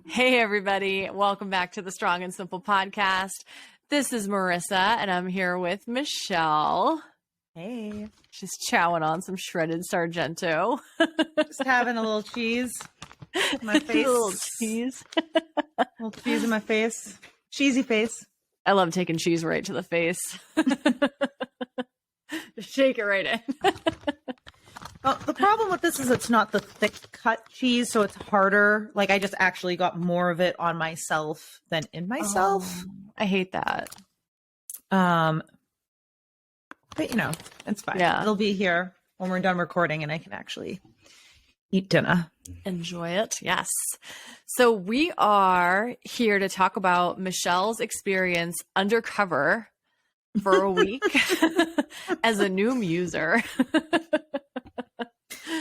Hey, everybody. Welcome back to the Strong and Simple podcast. This is Marissa, and I'm here with Michelle. Hey. She's chowing on some shredded Sargento. Just having a little cheese in my face. A little cheese. A little cheese in my face. Cheesy face. I love taking cheese right to the face. Just shake it right in. Well, the problem with this is it's not the thick cut cheese, so it's harder. Like, I just actually got more of it on myself than in myself. I hate that. But you know, it's fine. Yeah. It'll be here when we're done recording and I can actually eat dinner. Enjoy it. Yes. So we are here to talk about Michelle's experience undercover for a week as a Noom user.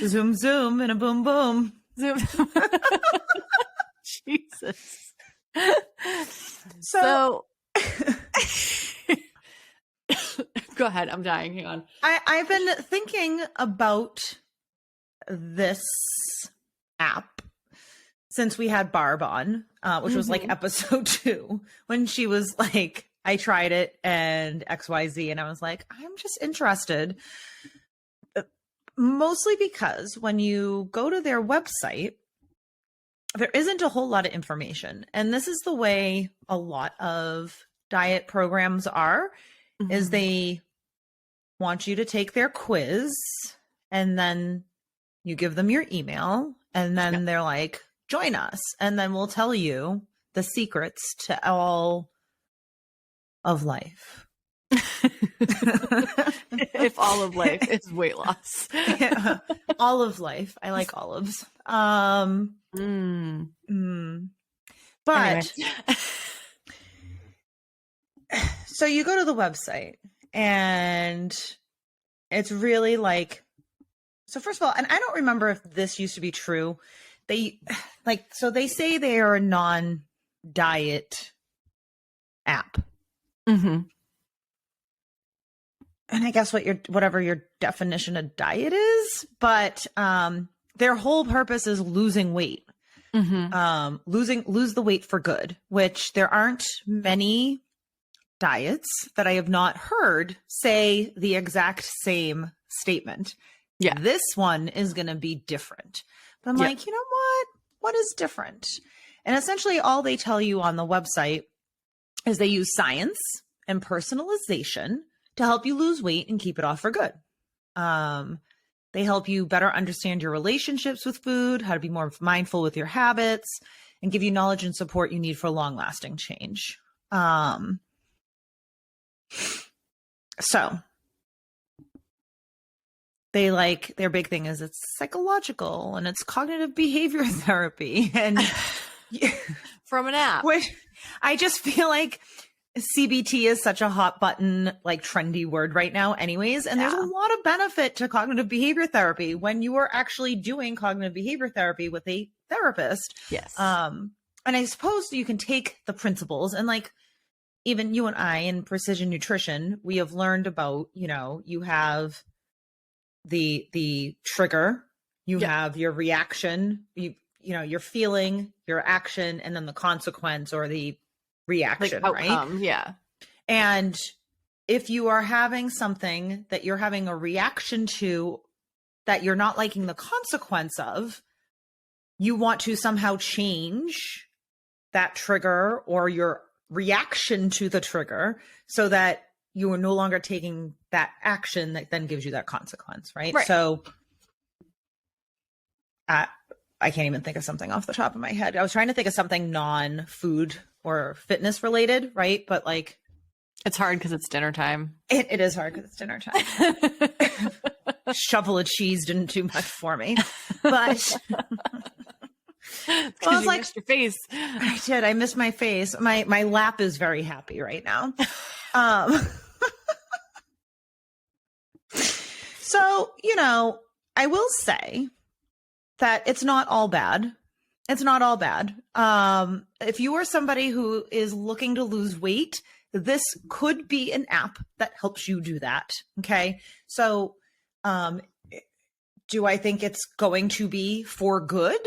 Zoom, zoom, and a boom, boom. Zoom. Jesus. So go ahead. I'm dying. Hang on. I've been thinking about this app since we had Barb on, which was like episode 2, when she was like, I tried it and XYZ, and I was like, I'm just interested. Mostly because when you go to their website, there isn't a whole lot of information. And this is the way a lot of diet programs are, is they want you to take their quiz and then you give them your email and then they're like, join us. And then we'll tell you the secrets to all of life. If all of life is weight loss. Yeah, all of life. I like olives. But Anyway. So you go to the website and it's really like, so first of all, and I don't remember if this used to be true. They say they are a non-diet app. Mm-hmm. And I guess whatever your definition of diet is, but their whole purpose is losing weight. Lose the weight for good, which there aren't many diets that I have not heard say the exact same statement. Yeah. This one is going to be different. But I'm like, you know what? What is different? And essentially all they tell you on the website is they use science and personalization to help you lose weight and keep it off for good. They help you better understand your relationships with food, how to be more mindful with your habits, and give you knowledge and support you need for long-lasting change. So their big thing is it's psychological and it's cognitive behavior therapy and From an app. which I just feel like CBT is such a hot button, like trendy word right now anyways. And there's a lot of benefit to cognitive behavior therapy when you are actually doing cognitive behavior therapy with a therapist. Yes. And I suppose you can take the principles and like, even you and I in precision nutrition, we have learned about, you have the trigger, you have your reaction, your feeling, your action, and then the consequence or the reaction, outcome, right? Yeah. And if you are having something that you're having a reaction to that you're not liking the consequence of, you want to somehow change that trigger or your reaction to the trigger so that you are no longer taking that action that then gives you that consequence, right? So I can't even think of something off the top of my head. I was trying to think of something non-food or fitness related, right? But like, it's hard because it's dinner time. It is hard because it's dinner time. Shovel of cheese didn't do much for me, but I was like, missed your face. I did. I missed my face. My lap is very happy right now. So, I will say that it's not all bad. It's not all bad. If you are somebody who is looking to lose weight, this could be an app that helps you do that. Okay. So, do I think it's going to be for good?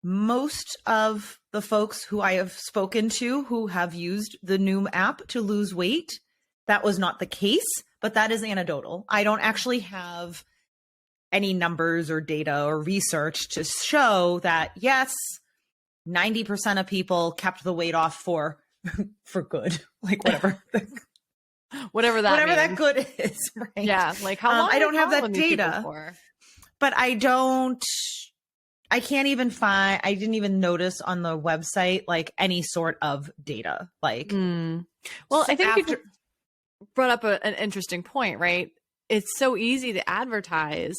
most of the folks who I have spoken to who have used the Noom app to lose weight, that was not the case, but that is anecdotal. I don't actually have any numbers or data or research to show that, yes, 90% of people kept the weight off for good, like whatever. Whatever that good is, right? Yeah, like how long I don't have that following these people data, for? but I can't even find, I didn't even notice on the website like any sort of data. Like, Well, I think you brought up an interesting point, right? It's so easy to advertise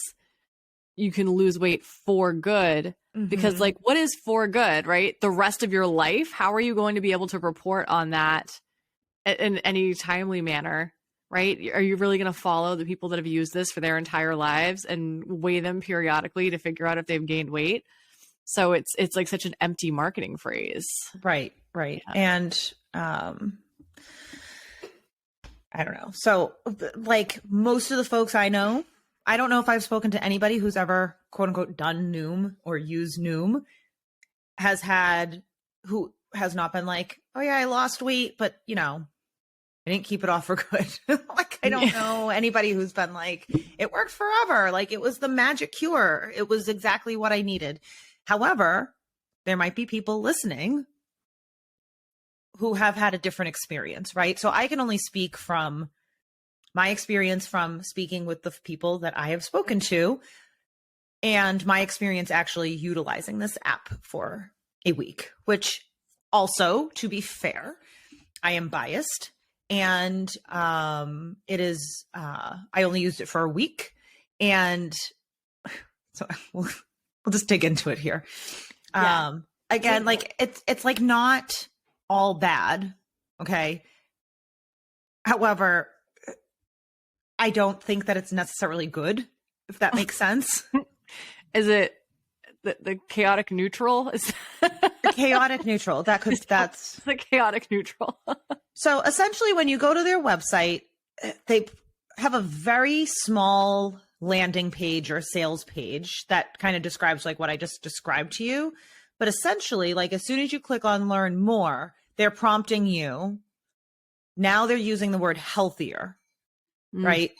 you can lose weight for good because like what is for good, right? The rest of your life, how are you going to be able to report on that in any timely manner, right? Are you really going to follow the people that have used this for their entire lives and weigh them periodically to figure out if they've gained weight? So it's like such an empty marketing phrase. Right. Yeah. And I don't know. So like most of the folks I know, I don't know if I've spoken to anybody who's ever quote unquote done Noom or used Noom who has not been like, oh yeah, I lost weight, but I didn't keep it off for good. Like, I don't know anybody who's been like, it worked forever. Like it was the magic cure. It was exactly what I needed. However, there might be people listening who have had a different experience, right? So I can only speak from my experience from speaking with the people that I have spoken to and my experience actually utilizing this app for a week, which also, to be fair, I am biased and it is, I only used it for a week. And so we'll just dig into it here. Yeah. Again, like it's like not all bad. Okay. However, I don't think that it's necessarily good, if that makes sense. Is it the chaotic neutral? Is the chaotic neutral? That's the chaotic neutral. So essentially, when you go to their website, they have a very small landing page or sales page that kind of describes like what I just described to you. But essentially, like as soon as you click on learn more, they're prompting you. Now they're using the word healthier. Right.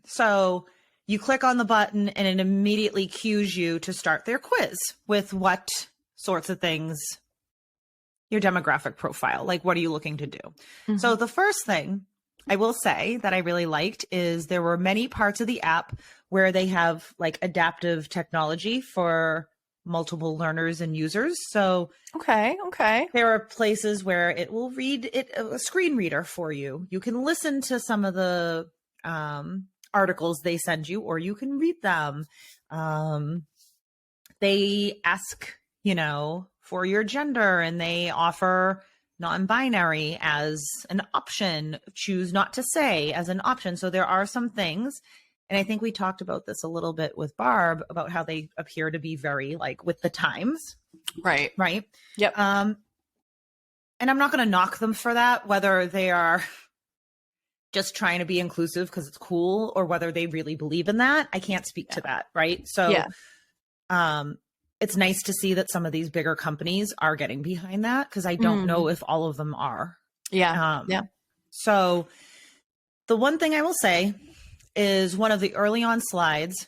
So you click on the button and it immediately cues you to start their quiz with what sorts of things, your demographic profile, like what are you looking to do? So the first thing I will say that I really liked is there were many parts of the app where they have like adaptive technology for multiple learners and users. So okay. There are places where it will read a screen reader for you. You can listen to some of the articles they send you, or you can read them. They ask, for your gender, and they offer non-binary as an option, choose not to say as an option. So there are some things. And I think we talked about this a little bit with Barb about how they appear to be very like with the times. Right. Yep. And I'm not going to knock them for that, whether they are just trying to be inclusive because it's cool or whether they really believe in that. I can't speak to that. Right. So it's nice to see that some of these bigger companies are getting behind that because I don't know if all of them are. Yeah. So the one thing I will say is one of the early on slides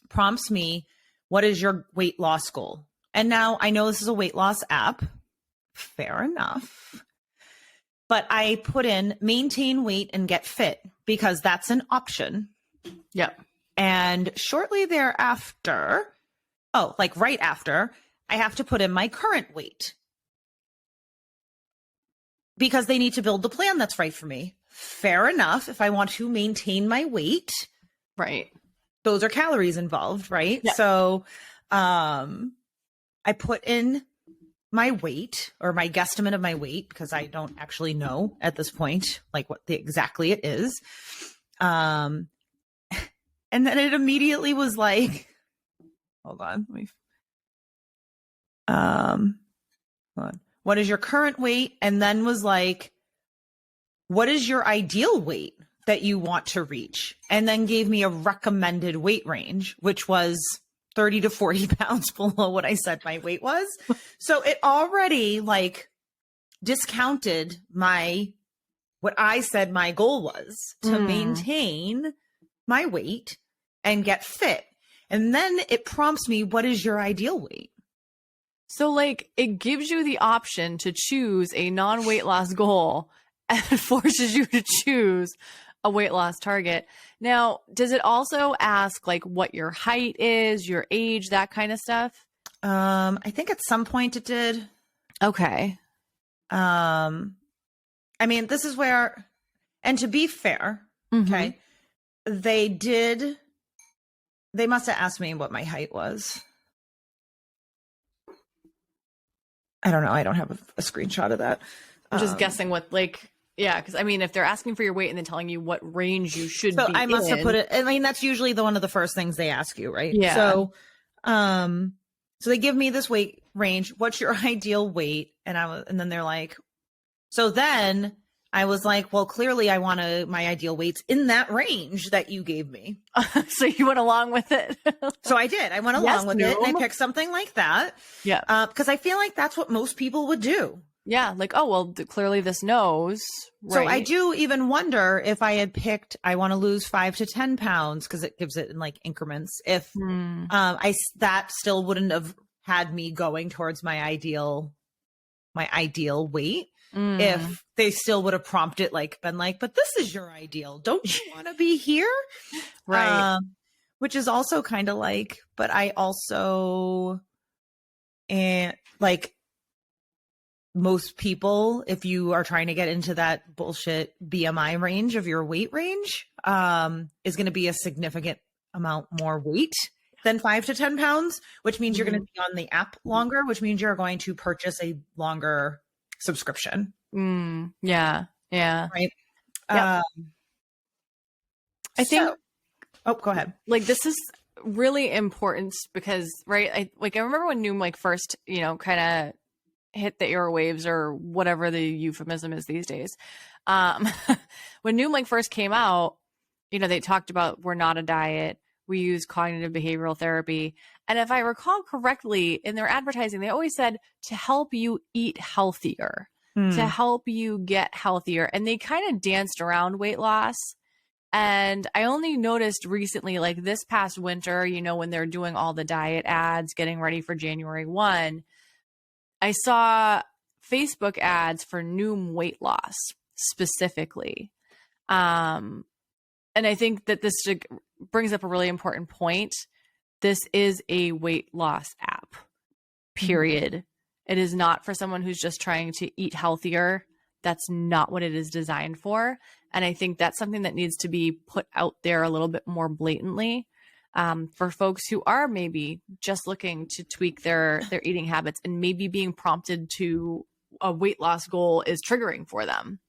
prompts me, what is your weight loss goal? And now I know this is a weight loss app. Fair enough. But I put in maintain weight and get fit because that's an option. Yep. And shortly thereafter, right after, I have to put in my current weight because they need to build the plan that's right for me. Fair enough. If I want to maintain my weight, right. Those are calories involved, right? Yeah. So I put in my weight or my guesstimate of my weight because I don't actually know at this point, like what exactly it is. And then it immediately was like, hold on. Hold on. What is your current weight? And then was like, what is your ideal weight that you want to reach? And then gave me a recommended weight range, which was 30 to 40 pounds below what I said my weight was. So it already like discounted what I said my goal was to maintain my weight and get fit. And then it prompts me, what is your ideal weight? So like it gives you the option to choose a non-weight loss goal and forces you to choose a weight loss target. Now, does it also ask like what your height is, your age, that kind of stuff? I think at some point it did. Okay. I mean, this is where, and to be fair, okay, they must have asked me what my height was. I don't know. I don't have a screenshot of that. I'm just guessing what like, yeah, because I mean, if they're asking for your weight and then telling you what range you should be I must in, have put it. I mean, that's usually one of the first things they ask you, right? Yeah. So, so they give me this weight range. What's your ideal weight? And then they're like, so then I was like, well, clearly I want my ideal weight's in that range that you gave me. So you went along with it. So I did. I went along with it, and I picked something like that. Yeah. Because I feel like that's what most people would do. Yeah. Like, oh, well, clearly this knows. Right? So I do even wonder if I had picked, I want to lose 5 to 10 pounds because it gives it in like increments. If that still wouldn't have had me going towards my ideal weight. If they still would have prompted, like, been like, but this is your ideal. Don't you want to be here? Right. Which is also kind of like, but I also, and like most people, if you are trying to get into that bullshit BMI range of your weight range, is going to be a significant amount more weight than 5 to 10 pounds, which means you're going to be on the app longer, which means you're going to purchase a longer subscription. Yeah. Yeah. Right. Yep. I think, go ahead. Like, this is really important because, right. I remember when Noom like first, kind of hit the airwaves or whatever the euphemism is these days. When Noom like first came out, they talked about, we're not a diet. We use cognitive behavioral therapy. And if I recall correctly, in their advertising, they always said to help you eat healthier, to help you get healthier. And they kind of danced around weight loss. And I only noticed recently, like this past winter, when they're doing all the diet ads, getting ready for January 1, I saw Facebook ads for Noom weight loss specifically. And I think that this brings up a really important point. This is a weight loss app, period. It is not for someone who's just trying to eat healthier. That's not what it is designed for. And I think that's something that needs to be put out there a little bit more blatantly for folks who are maybe just looking to tweak their eating habits and maybe being prompted to a weight loss goal is triggering for them.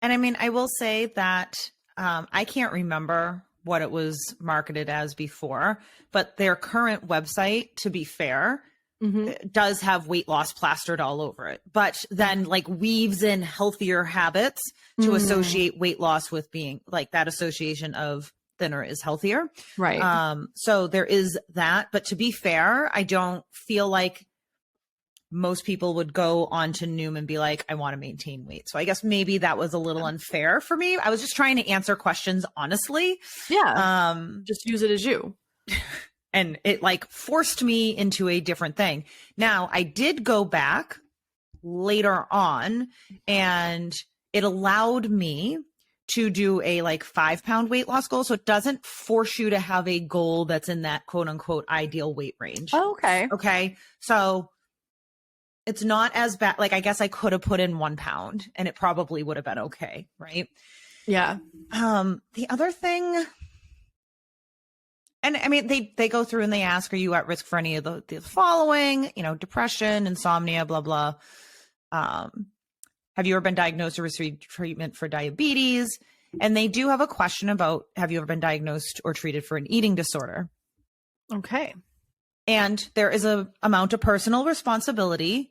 And I mean, I will say that I can't remember what it was marketed as before, but their current website, to be fair, does have weight loss plastered all over it, but then like weaves in healthier habits to associate weight loss with being like that association of thinner is healthier. Right. So there is that, but to be fair, I don't feel like most people would go on to Noom and be like, I want to maintain weight. So I guess maybe that was a little unfair for me. I was just trying to answer questions honestly. Yeah. Just use it as you. And it like forced me into a different thing. Now I did go back later on and it allowed me to do a like 5-pound weight loss goal. So it doesn't force you to have a goal that's in that quote unquote ideal weight range. Oh, okay. Okay. So it's not as bad. Like, I guess I could have put in 1 pound and it probably would have been okay. Right. Yeah. The other thing, and I mean, they go through and they ask, are you at risk for any of the following, depression, insomnia, blah, blah. Have you ever been diagnosed or received treatment for diabetes? And they do have a question about, have you ever been diagnosed or treated for an eating disorder? Okay. And there is a amount of personal responsibility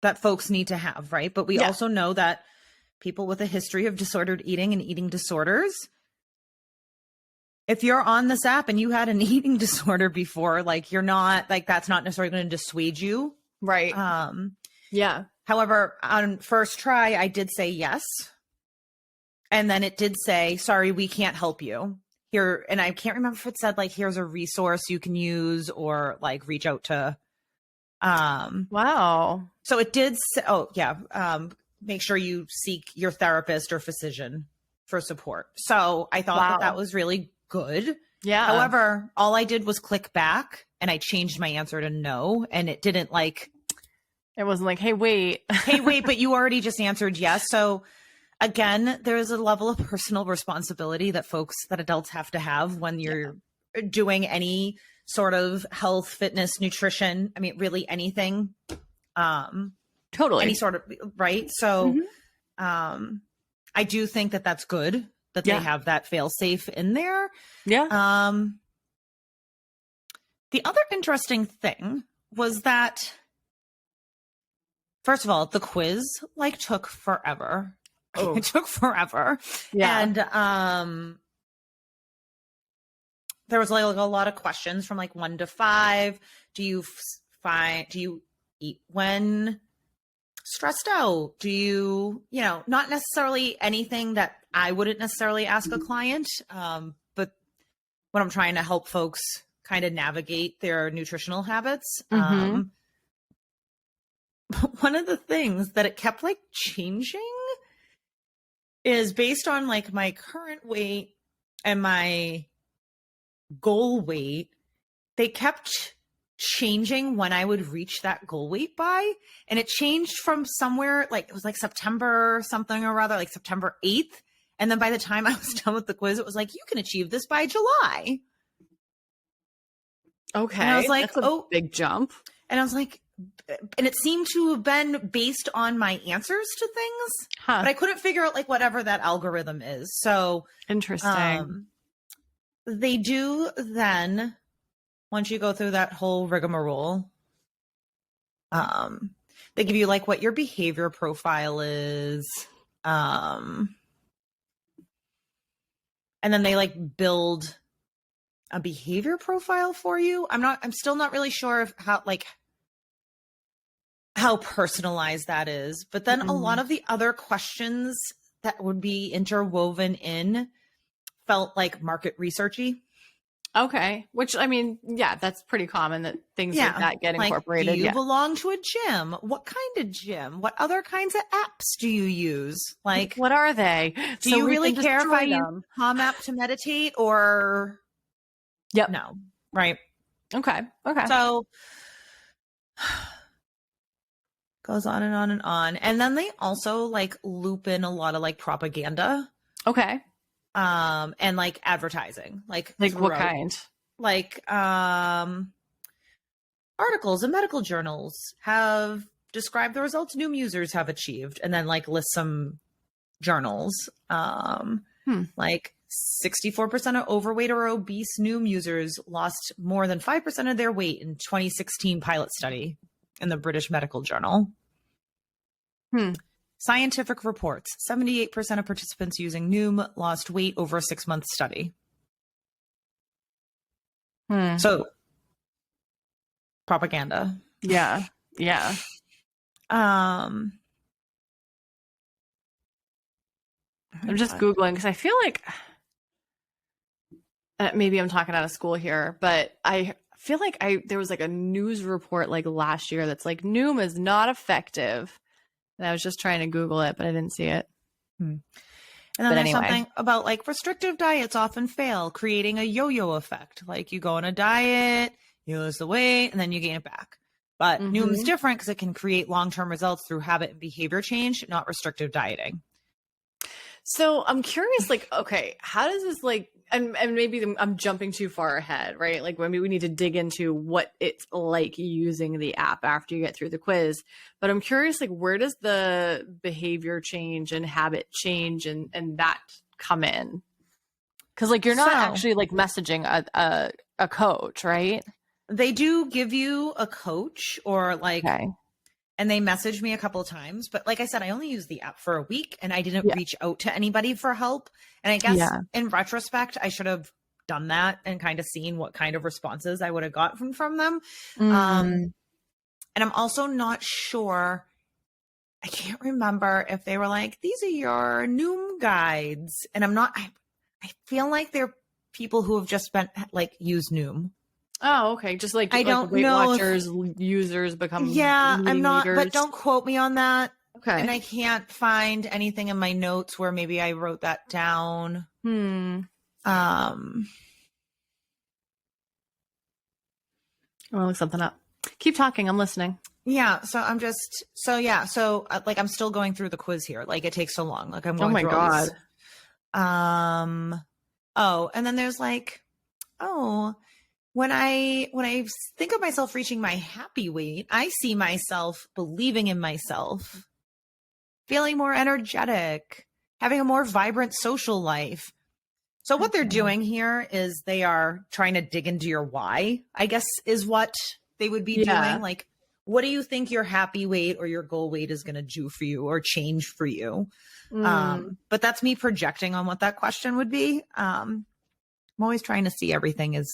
that folks need to have, right? But we also know that people with a history of disordered eating and eating disorders, if you're on this app and you had an eating disorder before, like you're not like, that's not necessarily going to dissuade you. Right. Yeah. However, on first try, I did say yes. And then it did say, sorry, we can't help you here. And I can't remember if it said like, here's a resource you can use or like reach out to. Wow. So it did say, oh yeah. Make sure you seek your therapist or physician for support. So I thought that was really good. Yeah. However, all I did was click back and I changed my answer to no. And it didn't like, it wasn't like, hey, wait, but you already just answered yes. So again, there is a level of personal responsibility that adults have to have when you're doing any sort of health, fitness, nutrition. I mean, really anything. Totally. Any sort of, right? So I do think that that's good that they have that fail safe in there. Yeah. The other interesting thing was that, first of all, the quiz like took forever. Oh. It took forever. Yeah. And there was like a lot of questions from like 1 to 5. Do you eat when stressed out? Do you know, not necessarily anything that I wouldn't necessarily ask a client. But when I'm trying to help folks kind of navigate their nutritional habits, one of the things that it kept like changing is based on like my current weight and my goal weight. They kept changing when I would reach that goal weight by, and it changed from somewhere like it was like September something or other, like September 8th. And then by the time I was done with the quiz, it was like, you can achieve this by July. Okay. And I was like, that's a big jump. And I was like, and it seemed to have been based on my answers to things, but I couldn't figure out like whatever that algorithm is. So interesting. They do then, once you go through that whole rigmarole, they give you like what your behavior profile is. And then they like build a behavior profile for you. I'm still not really sure how personalized that is. But then a lot of the other questions that would be interwoven in felt like market researchy. Okay. Which, I mean, yeah, that's pretty common that things like that get incorporated. Like, do you belong to a gym? What kind of gym? What other kinds of apps do you use? Like, what are they? Do you really care if I use Calm app to meditate or? Yep. No. Right. Okay. So goes on and on and on. And then they also like loop in a lot of like propaganda. Okay. And like advertising, like what kind? Like articles in medical journals have described the results Noom users have achieved, and then like list some journals. Like 64% of overweight or obese Noom users lost more than 5% of their weight in 2016 pilot study in the British Medical Journal. Scientific reports, 78% of participants using Noom lost weight over a 6-month study. So, propaganda. Yeah. I'm just Googling because I feel like maybe I'm talking out of school here, but I feel like there was like a news report like last year that's like Noom is not effective. And I was just trying to Google it, but I didn't see it. And then there's something about like restrictive diets often fail, creating a yo-yo effect. Like you go on a diet, you lose the weight, and then you gain it back. But Noom's different because it can create long-term results through habit and behavior change, not restrictive dieting. So I'm curious, like, okay, how does this like, and maybe I'm jumping too far ahead, right? Like maybe we need to dig into what it's like using the app after you get through the quiz. But I'm curious, like, where does the behavior change and habit change and that come in? Because like you're not actually like messaging a coach, right? They do give you a coach or like, and they messaged me a couple of times. But like I said, I only used the app for a week and I didn't reach out to anybody for help. And I guess in retrospect, I should have done that and kind of seen what kind of responses I would have gotten from them. Mm. And I'm also not sure. I can't remember if they were like, these are your Noom guides. And I feel like they're people who have just been like used Noom. Oh, okay. Just like I don't Weight know Watchers users become I'm meeting not, leaders. but don't quote me on that. Okay. And I can't find anything in my notes where maybe I wrote that down. I'll look something up. Keep talking. I'm listening. Yeah. So I'm just, like I'm still going through the quiz here. Like it takes so long. Like I'm going Oh my through all God. these. And then there's like, when I think of myself reaching my happy weight, I see myself believing in myself, feeling more energetic, having a more vibrant social life. So what they're doing here is they are trying to dig into your why, I guess, is what they would be doing. Like, what do you think your happy weight or your goal weight is going to do for you or change for you? But that's me projecting on what that question would be. I'm always trying to see everything as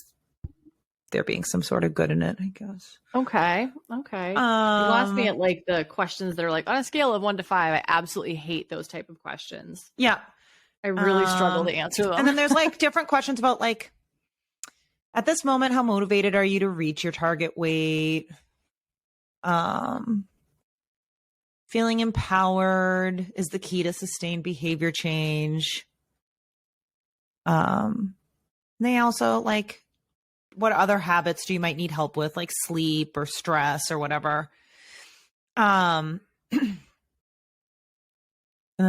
there being some sort of good in it, I guess. Okay. You lost me at like the questions that are like on a scale of 1 to 5. I absolutely hate those type of questions. Yeah. I really struggle to answer them. And then there's like different questions about like, at this moment, how motivated are you to reach your target weight? Feeling empowered is the key to sustained behavior change. They also like, what other habits do you might need help with, like sleep or stress or whatever. And then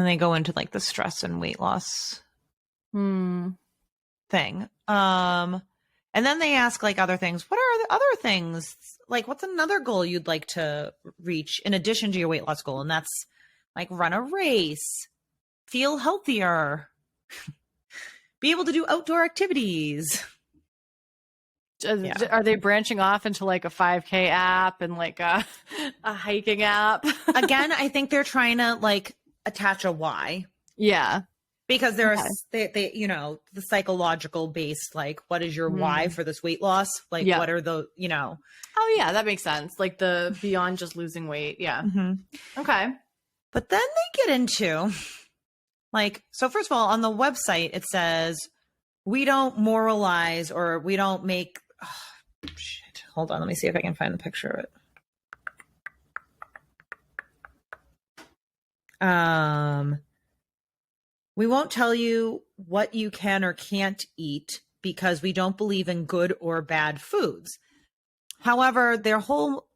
they go into like the stress and weight loss thing. And then they ask like other things. What are the other things? Like, what's another goal you'd like to reach in addition to your weight loss goal? And that's like run a race, feel healthier, be able to do outdoor activities. Are they branching off into like a 5K app and like a hiking app? Again, I think they're trying to like attach a why. Yeah. Because there's they you know, the psychological based, like, what is your why for this weight loss? Like, what are the, you know? Oh yeah, that makes sense. Like the beyond just losing weight. Yeah. Okay. But then they get into like, so first of all, on the website, it says, we don't moralize or we don't make, shit. Hold on. Let me see if I can find the picture of it. We won't tell you what you can or can't eat because we don't believe in good or bad foods. However, their whole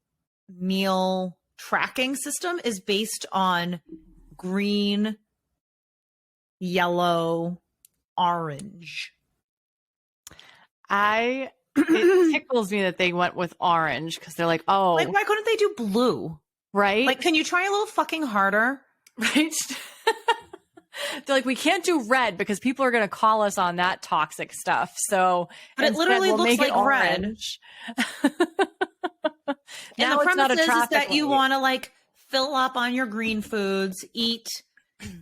meal tracking system is based on green, yellow, orange. It tickles me that they went with orange because they're like, oh, like, why couldn't they do blue? Right? Like, can you try a little fucking harder? Right? They're like, we can't do red because people are going to call us on that toxic stuff. So, but it literally looks like red. And the premise is that you want to like fill up on your green foods, eat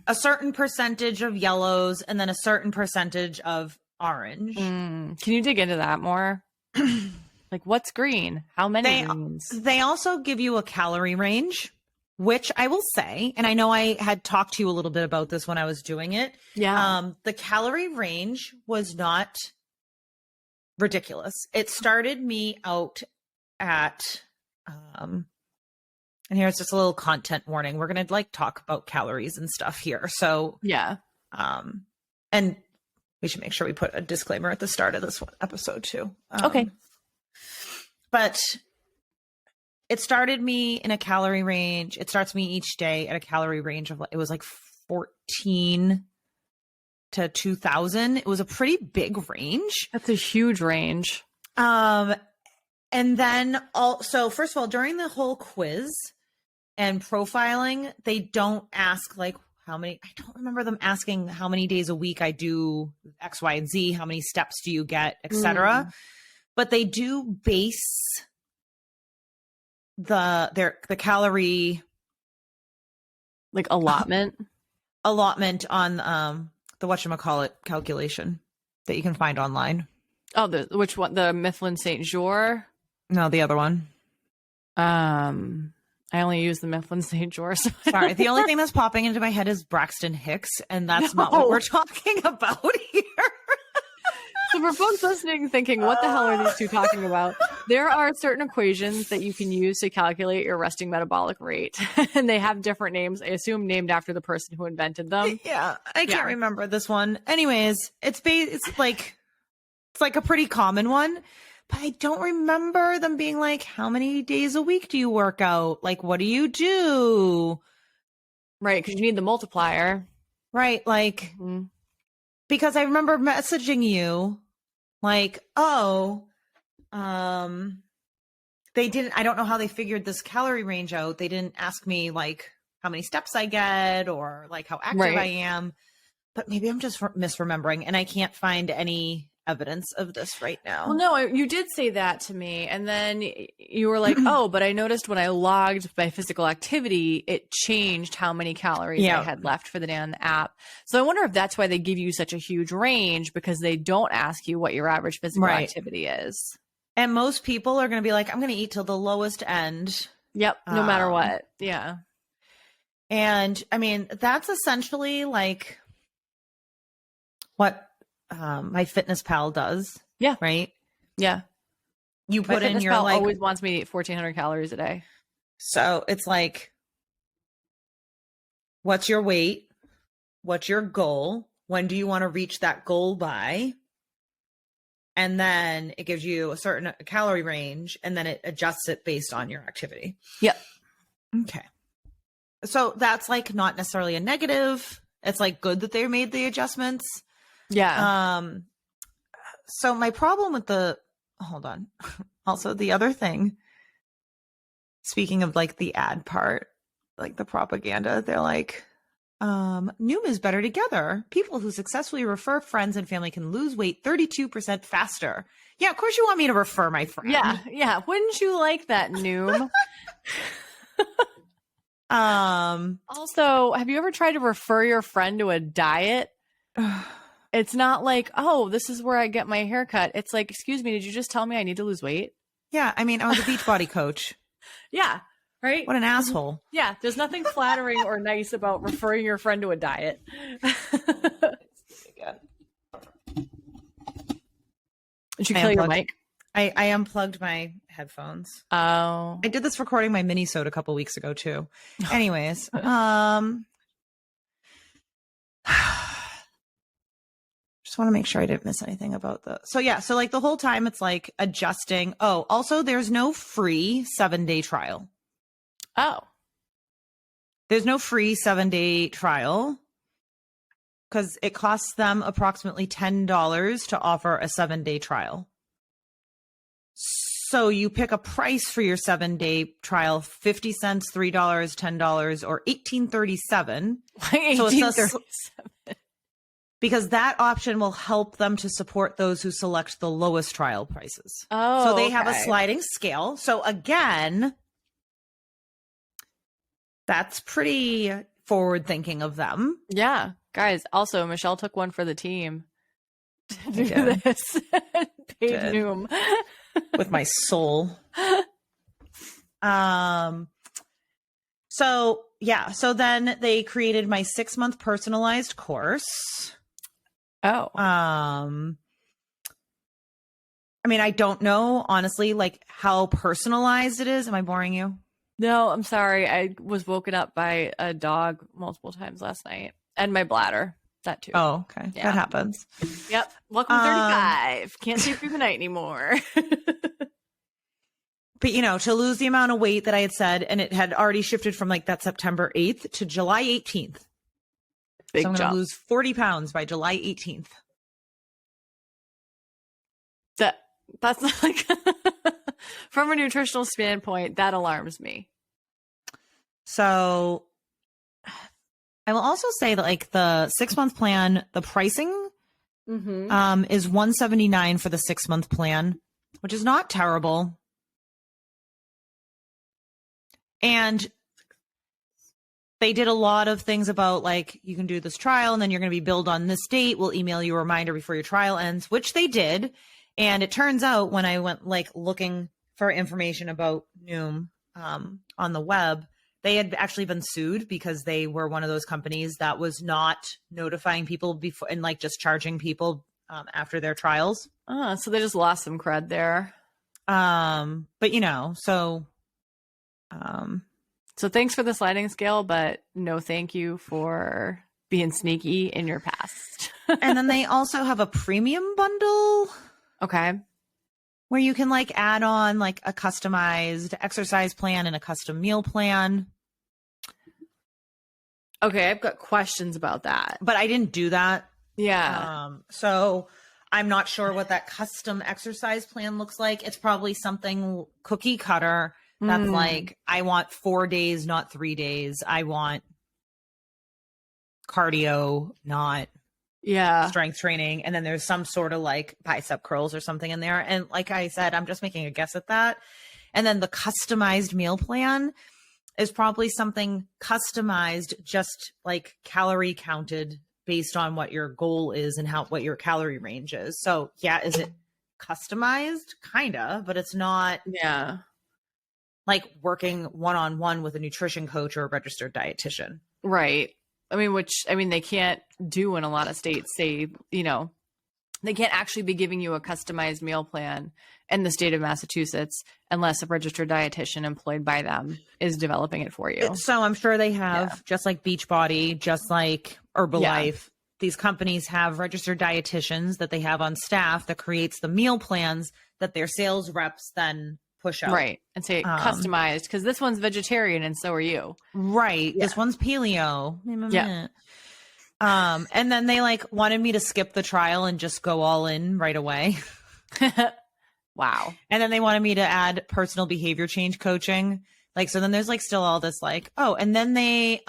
a certain percentage of yellows, and then a certain percentage of orange. Can you dig into that more? Like, what's green? How many greens? They also give you a calorie range, which I will say, and I know I had talked to you a little bit about this when I was doing it. Yeah. The calorie range was not ridiculous. It started me out at, and here's just a little content warning. We're going to like talk about calories and stuff here. So yeah. And we should make sure we put a disclaimer at the start of this episode too. Okay. But it started me in a calorie range. It starts me each day at a calorie range of, it was like 14 to 2000. It was a pretty big range. That's a huge range. And then so first of all, during the whole quiz and profiling, they don't ask like how many, I don't remember them asking how many days a week I do X, Y, and Z, how many steps do you get, etc. But they do base the calorie like allotment on the whatchamacallit calculation that you can find online. Oh, which one? The Mifflin Saint Jour? No, the other one. I only use the Mifflin St. George. Sorry, the only thing that's popping into my head is Braxton Hicks, and that's No. not what we're talking about here. So for folks listening thinking, what the hell are these two talking about? There are certain equations that you can use to calculate your resting metabolic rate. And they have different names, I assume named after the person who invented them. Yeah, I can't remember this one. Anyways, it's like a pretty common one. But I don't remember them being like, how many days a week do you work out? Like, what do you do? Right, because you need the multiplier. Right, like, because I remember messaging you like, oh, they didn't, I don't know how they figured this calorie range out. They didn't ask me like how many steps I get or like how active I am. But maybe I'm just misremembering and I can't find any evidence of this right now. Well, no, you did say that to me. And then you were like, oh, but I noticed when I logged my physical activity, it changed how many calories I had left for the day on the app. So I wonder if that's why they give you such a huge range, because they don't ask you what your average physical activity is. And most people are going to be like, I'm going to eat till the lowest end. Yep. No matter what. Yeah. And I mean, that's essentially like what MyFitnessPal does. Yeah. Right. Yeah. You put in your like always wants me to eat 1,400 calories a day. So it's like, what's your weight? What's your goal? When do you want to reach that goal by? And then it gives you a certain calorie range and then it adjusts it based on your activity. Yep. Okay. So that's like not necessarily a negative. It's like good that they made the adjustments. Yeah. So my problem with hold on. Also the other thing, speaking of like the ad part, like the propaganda, they're like, Noom is better together. People who successfully refer friends and family can lose weight 32% faster. Yeah, of course you want me to refer my friend. Yeah. Yeah. Wouldn't you like that, Noom? Also, have you ever tried to refer your friend to a diet? It's not like, oh, this is where I get my haircut. It's like, excuse me, did you just tell me I need to lose weight? Yeah, I mean, I was a Beachbody coach. Yeah, right? What an asshole. Yeah, there's nothing flattering or nice about referring your friend to a diet. Did you kill your mic? I unplugged my headphones. Oh. I did this recording my mini-sode a couple weeks ago too. Anyways, just want to make sure I didn't miss anything about so like the whole time it's like adjusting. Oh, also there's no free 7-day trial. Oh. There's no free 7-day trial because it costs them approximately $10 to offer a 7-day trial. So you pick a price for your 7-day trial, 50 cents, $3, $10, or $18.37. Why $18.37? Because that option will help them to support those who select the lowest trial prices. Oh, so they have a sliding scale. So again, that's pretty forward thinking of them. Yeah. Guys, also, Michelle took one for the team to do this. Paid Noom. With my soul. So then they created my 6-month personalized course. Oh. I mean, I don't know, honestly, like how personalized it is. Am I boring you? No, I'm sorry. I was woken up by a dog multiple times last night and my bladder. That too. Oh, okay. Yeah. That happens. Yep. Welcome to 35. Can't sleep through the night anymore. But, to lose the amount of weight that I had said, and it had already shifted from like that September 8th to July 18th. Big so I'm jump. going to lose 40 pounds by July 18th. That's like, from a nutritional standpoint, that alarms me. So I will also say that like the 6-month plan, the pricing is $179 for the 6-month plan, which is not terrible. And they did a lot of things about like, you can do this trial and then you're going to be billed on this date. We'll email you a reminder before your trial ends, which they did. And it turns out when I went like looking for information about Noom on the web, they had actually been sued because they were one of those companies that was not notifying people before and like just charging people after their trials. So they just lost some cred there. But you know, so thanks for the sliding scale, but no thank you for being sneaky in your past. and then they also have a premium bundle. Okay. Where you can like add on like a customized exercise plan and a custom meal plan. Okay, I've got questions about that. But I didn't do that. Yeah. So I'm not sure what that custom exercise plan looks like. It's probably something cookie cutter that's like, I want 4 days, not 3 days. I want cardio, not strength training. And then there's some sort of like bicep curls or something in there. And like I said, I'm just making a guess at that. And then the customized meal plan is probably something customized, just like calorie counted based on what your goal is and what your calorie range is. So yeah, is it customized? Kinda, but it's not like working one-on-one with a nutrition coach or a registered dietitian. Right. I mean, they can't do in a lot of states, say, you know, they can't actually be giving you a customized meal plan in the state of Massachusetts unless a registered dietitian employed by them is developing it for you. So I'm sure they have, just like Beachbody, just like Herbalife. These companies have registered dietitians that they have on staff that creates the meal plans that their sales reps then push out. Right. And say customized, because this one's vegetarian and so are you. Right. Yeah. This one's paleo. Yeah. And then they like wanted me to skip the trial and just go all in right away. Wow. And then they wanted me to add personal behavior change coaching. Like, so then there's like still all this like, and then they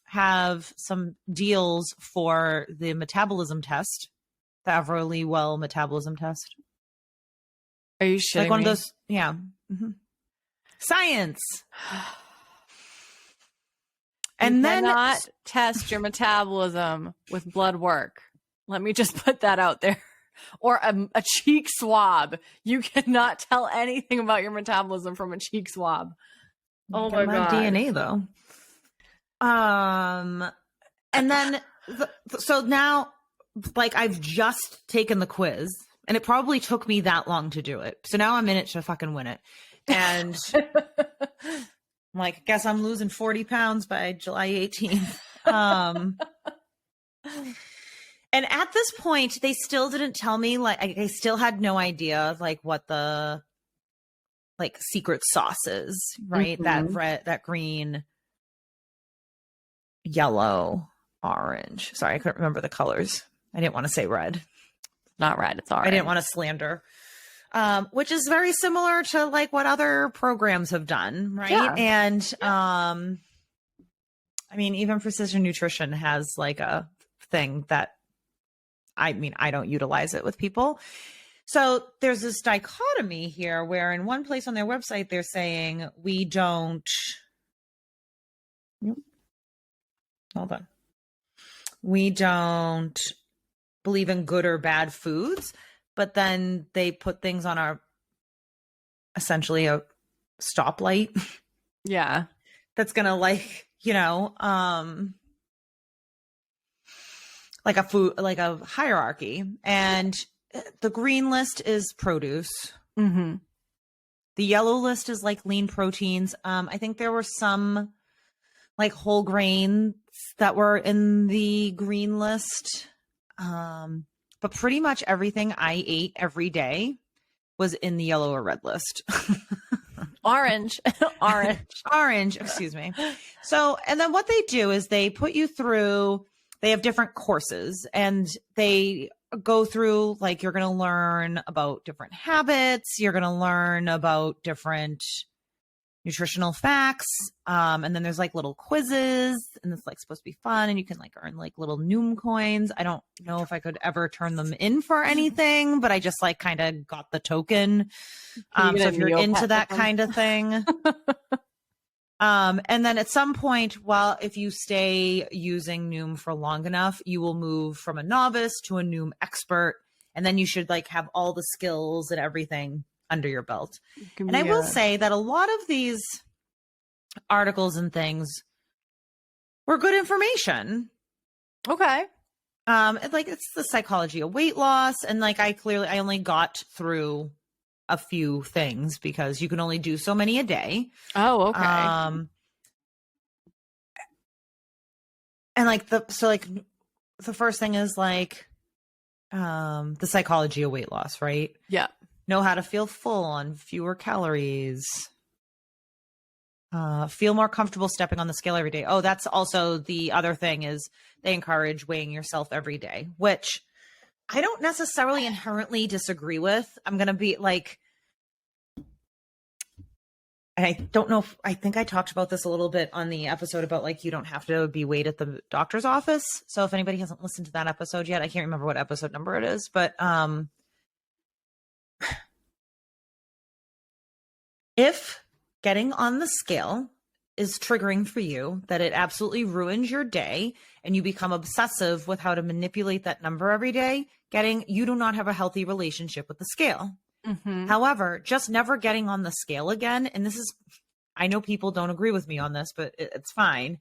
have some deals for the metabolism test, the Everly Well metabolism test. Are you shitting like one me? of those? Yeah. Mm-hmm. Science. And then cannot test your metabolism with blood work. Let me just put that out there. Or a cheek swab. You cannot tell anything about your metabolism from a cheek swab. Oh my God. DNA though. And then so now like I've just taken the quiz and it probably took me that long to do it. So now I'm in it to fucking win it. And I'm like, guess I'm losing 40 pounds by July 18th. And at this point, they still didn't tell me, like, I still had no idea, like, what the, like, secret sauce is, right? That red, that green, yellow, orange. Sorry, I couldn't remember the colors. I didn't want to say red. Not red, it's orange. I didn't want to slander. Which is very similar to, like, what other programs have done, right? Yeah. And, I mean, even Precision Nutrition has, like, a thing that, I mean, I don't utilize it with people. So there's this dichotomy here where in one place on their website, they're saying we don't, hold on. We don't believe in good or bad foods, but then they put things on our, essentially a stoplight. Yeah. That's going to like, you know, like a food, like a hierarchy. And the green list is produce. Mm-hmm. The yellow list is like lean proteins. I think there were some like whole grains that were in the green list. But pretty much everything I ate every day was in the yellow or red list. Orange. Orange, excuse me. So, and then what they do is they put you through, they have different courses and they go through, like, you're going to learn about different habits. You're going to learn about different nutritional facts. And then there's like little quizzes and it's like supposed to be fun and you can like earn like little Noom coins. I don't know if I could ever turn them in for anything, but I just like kind of got the token. So if you're into that kind of thing, and then at some point, well, if you stay using Noom for long enough, you will move from a novice to a Noom expert. And then you should like have all the skills and everything under your belt. And I Yeah. will say that a lot of these articles and things were good information. Okay. Like it's the psychology of weight loss. And like I only got through a few things because you can only do so many a day. Oh, okay. And like the first thing is like the psychology of weight loss, right? Yeah. Know how to feel full on fewer calories. Feel more comfortable stepping on the scale every day. Oh, that's also the other thing is they encourage weighing yourself every day, which I don't necessarily inherently disagree with. I'm going to be like, I don't know if I think I talked about this a little bit on the episode about like you don't have to be weighed at the doctor's office. So if anybody hasn't listened to that episode yet, I can't remember what episode number it is, but if getting on the scale is triggering for you, that it absolutely ruins your day and you become obsessive with how to manipulate that number every day, you do not have a healthy relationship with the scale. Mm-hmm. However, just never getting on the scale again, and this is, I know people don't agree with me on this, but it's fine.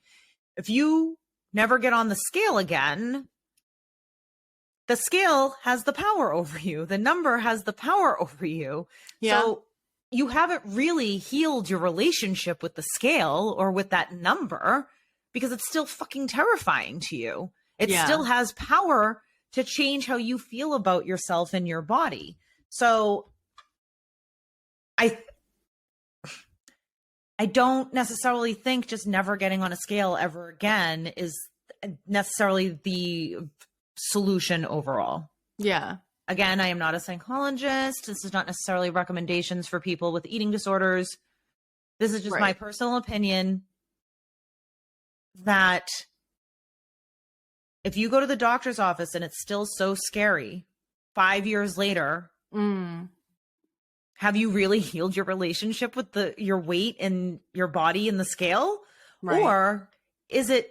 If you never get on the scale again, the scale has the power over you. The number has the power over you. Yeah. So you haven't really healed your relationship with the scale or with that number because it's still fucking terrifying to you. It still has power to change how you feel about yourself and your body. So I don't necessarily think just never getting on a scale ever again is necessarily the solution overall. Yeah. Again, I am not a psychologist. This is not necessarily recommendations for people with eating disorders. This is just my personal opinion that if you go to the doctor's office and it's still so scary 5 years later, have you really healed your relationship with your weight and your body and the scale? Right. Or is it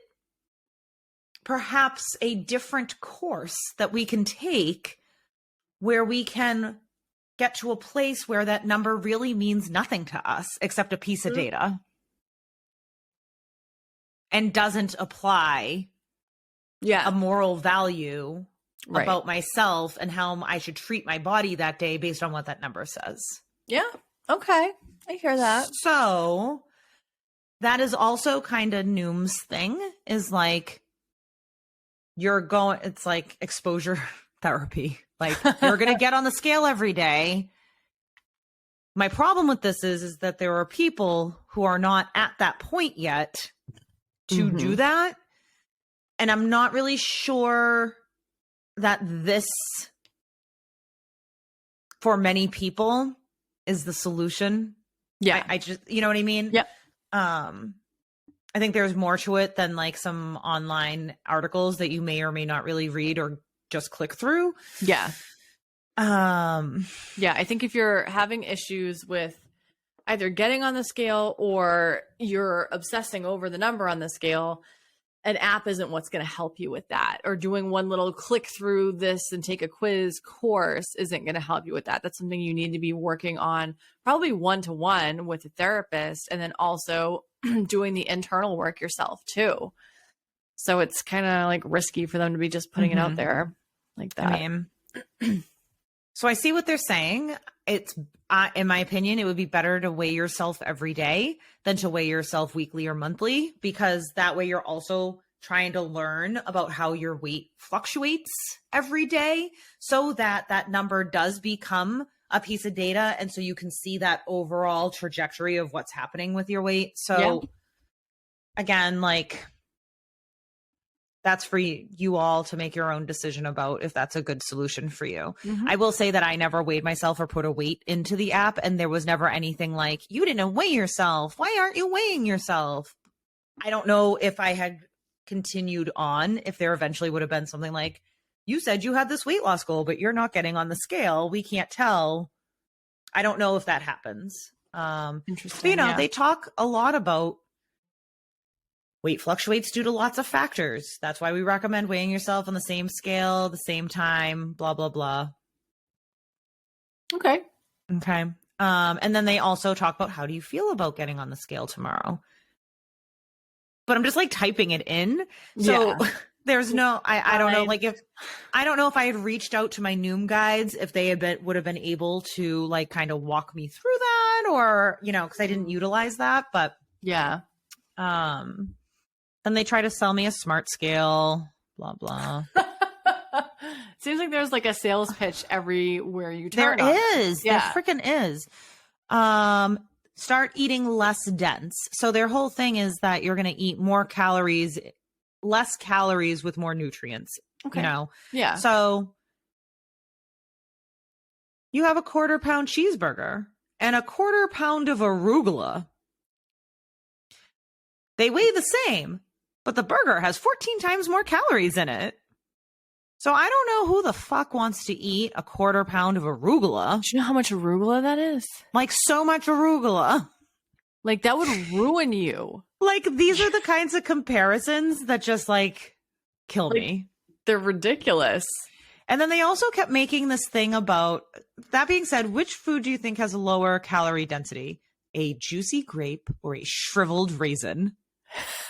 perhaps a different course that we can take where we can get to a place where that number really means nothing to us except a piece of data and doesn't apply a moral value about myself and how I should treat my body that day based on what that number says. Yeah. Okay. I hear that. So that is also kind of Noom's thing is like, it's like exposure therapy. Like you're going to get on the scale every day. My problem with this is that there are people who are not at that point yet to do that. And I'm not really sure that this, for many people, is the solution. Yeah. I just, you know what I mean? Yep. I think there's more to it than like some online articles that you may or may not really read or just click through. Yeah. Yeah. I think if you're having issues with either getting on the scale or you're obsessing over the number on the scale, an app isn't what's going to help you with that, or doing one little click through this and take a quiz course isn't going to help you with that. That's something you need to be working on probably one-to-one with a therapist, and then also doing the internal work yourself too. So it's kind of like risky for them to be just putting it out there like that. I mean, so I see what they're saying. It's, in my opinion, it would be better to weigh yourself every day than to weigh yourself weekly or monthly, because that way you're also trying to learn about how your weight fluctuates every day so that that number does become a piece of data. And so you can see that overall trajectory of what's happening with your weight. So again, like, that's for you all to make your own decision about if that's a good solution for you. I will say that I never weighed myself or put a weight into the app, and there was never anything like, you didn't weigh yourself. Why aren't you weighing yourself? I don't know if I had continued on, if there eventually would have been something like, you said you had this weight loss goal, but you're not getting on the scale. We can't tell. I don't know if that happens. Interesting. But, they talk a lot about weight fluctuates due to lots of factors. That's why we recommend weighing yourself on the same scale, the same time, blah, blah, blah. Okay. Okay. And then they also talk about, how do you feel about getting on the scale tomorrow? But I'm just like typing it in. So Yeah. there's no, I don't know. Fine. Like I don't know if I had reached out to my Noom guides, if they would have been able to like kind of walk me through that, or, cause I didn't utilize that, but Yeah. then they try to sell me a smart scale, blah, blah. Seems like there's like a sales pitch everywhere you There turn on this. is. There Yeah. freaking is. Start eating less dense. So their whole thing is that you're going to eat more calories, less calories with more nutrients, Okay. Yeah. So you have a 1/4 pound cheeseburger and a 1/4 pound of arugula. They weigh the same, but the burger has 14 times more calories in it. So I don't know who the fuck wants to eat a 1/4 pound of arugula. Do you know how much arugula that is? Like, so much arugula. Like, that would ruin you. Like, these are the kinds of comparisons that just like kill me. They're ridiculous. And then they also kept making this thing about, that being said, which food do you think has a lower calorie density? A juicy grape or a shriveled raisin?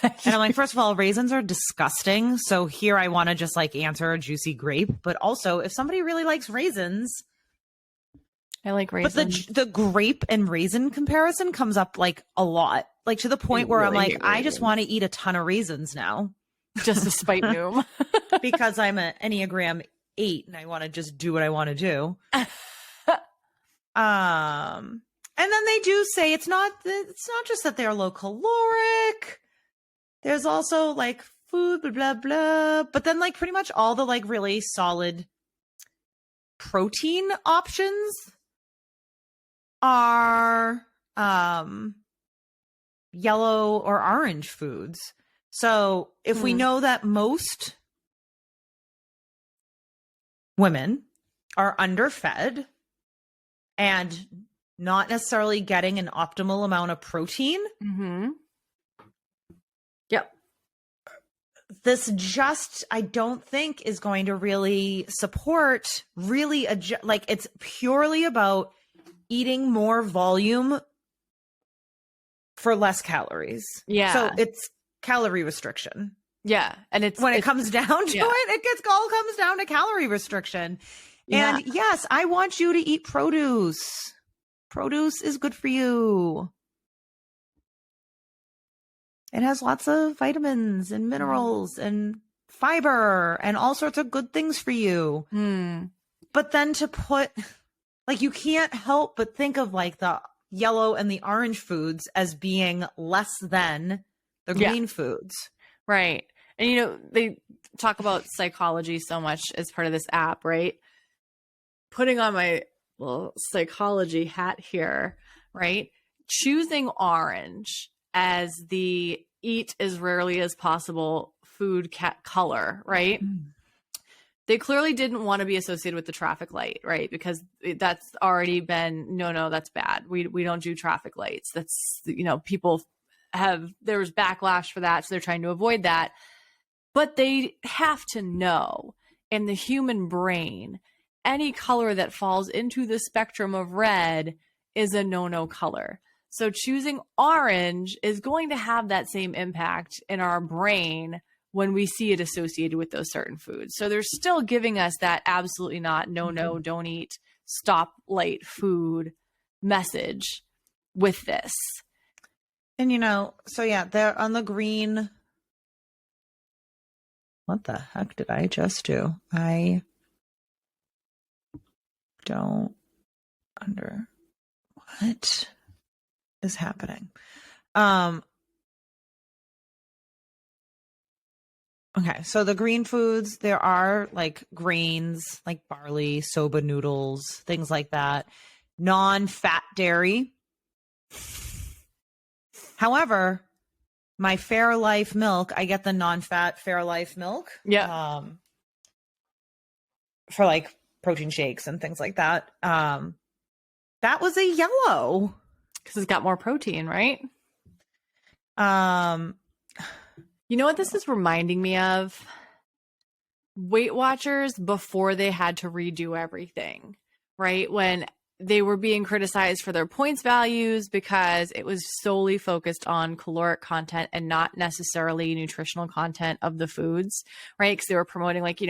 And I'm like, first of all, raisins are disgusting. So here I want to just like answer a juicy grape. But also, if somebody really likes raisins, I like raisins. but the grape and raisin comparison comes up like a lot, like to the point where I'm like, I just want to eat a ton of raisins now. Just to spite Noom. Because I'm an Enneagram 8 and I want to just do what I want to do. And then they do say it's not just that they're low caloric. There's also like food, blah, blah, blah. But then like pretty much all the like really solid protein options are yellow or orange foods. So if we know that most women are underfed and not necessarily getting an optimal amount of protein. Mm-hmm. Yep. This just, I don't think, is going to really support really like, it's purely about eating more volume for less calories. Yeah. So it's calorie restriction. Yeah. And it's when it comes down to it all comes down to calorie restriction. Yeah. And yes, I want you to eat produce. Produce is good for you. It has lots of vitamins and minerals and fiber and all sorts of good things for you. But then to put, like, you can't help but think of like the yellow and the orange foods as being less than the green foods. Right. And, they talk about psychology so much as part of this app, right? Putting on my little psychology hat here, right? Choosing orange as the eat as rarely as possible food color, right? They clearly didn't want to be associated with the traffic light, right? Because that's already been, no, that's bad. We don't do traffic lights. That's, people there was backlash for that. So they're trying to avoid that. But they have to know in the human brain, any color that falls into the spectrum of red is a no color. So choosing orange is going to have that same impact in our brain when we see it associated with those certain foods. So they're still giving us that absolutely not, no, don't eat, stop light food message with this. And, they're on the green. What the heck did I just do? I don't what is happening. Okay, so the green foods, there are like grains, like barley, soba noodles, things like that. Non-fat dairy. However, my Fairlife milk, I get the non-fat Fairlife milk. Yeah. For like protein shakes and things like that. That was a yellow. Because it's got more protein, right? You know what this is reminding me of? Weight Watchers before they had to redo everything, right? When they were being criticized for their points values because it was solely focused on caloric content and not necessarily nutritional content of the foods, right? Because they were promoting like,